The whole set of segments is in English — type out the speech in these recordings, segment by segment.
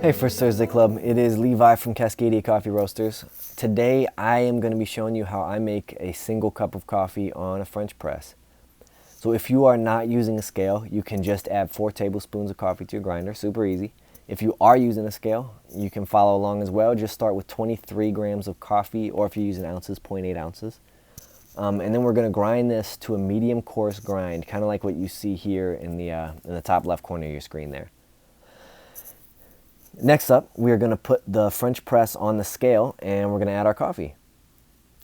Hey First Thursday Club, it is Levi from Cascadia Coffee Roasters. Today I am going to be showing you how I make a single cup of coffee on a French press. So if you are not using a scale, you can just add 4 tablespoons of coffee to your grinder, super easy. If you are using a scale, you can follow along as well. Just start with 23 grams of coffee, or if you're using ounces, 0.8 ounces. And then we're going to grind this to a medium coarse grind, kind of like what you see here in the top left corner of your screen there. Next up, we are going to put the French press on the scale and we're going to add our coffee.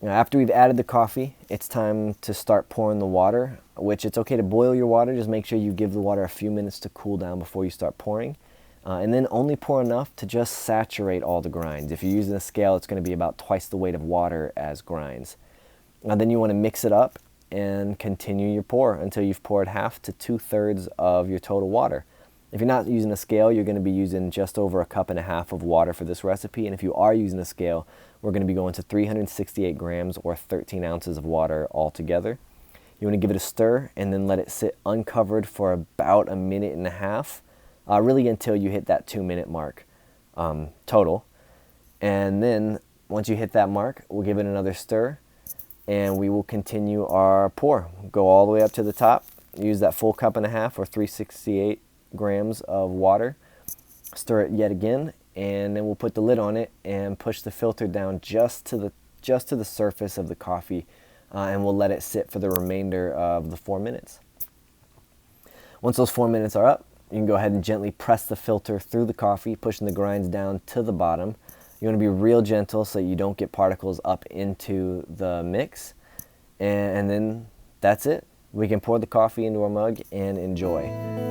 Now, after we've added the coffee, it's time to start pouring the water, which it's okay to boil your water. Just make sure you give the water a few minutes to cool down before you start pouring. And then only pour enough to just saturate all the grinds. If you're using a scale, it's going to be about twice the weight of water as grinds. Then you want to mix it up and continue your pour until you've poured half to 2/3 of your total water. If you're not using a scale, you're going to be using just over 1.5 cups of water for this recipe. And if you are using a scale, we're going to be going to 368 grams or 13 ounces of water altogether. You want to give it a stir and then let it sit uncovered for about 1.5 minutes, really until you hit that 2-minute mark total. And then once you hit that mark, we'll give it another stir and we will continue our pour. Go all the way up to the top. Use that full 1.5 cups or 368 grams of water, stir it yet again, and then we'll put the lid on it and push the filter down just to the surface of the coffee, and we'll let it sit for the remainder of the 4 minutes. Once those 4 minutes are up, you can go ahead and gently press the filter through the coffee, pushing the grinds down to the bottom. You want to be real gentle so you don't get particles up into the mix, and then that's it. We can pour the coffee into our mug and enjoy.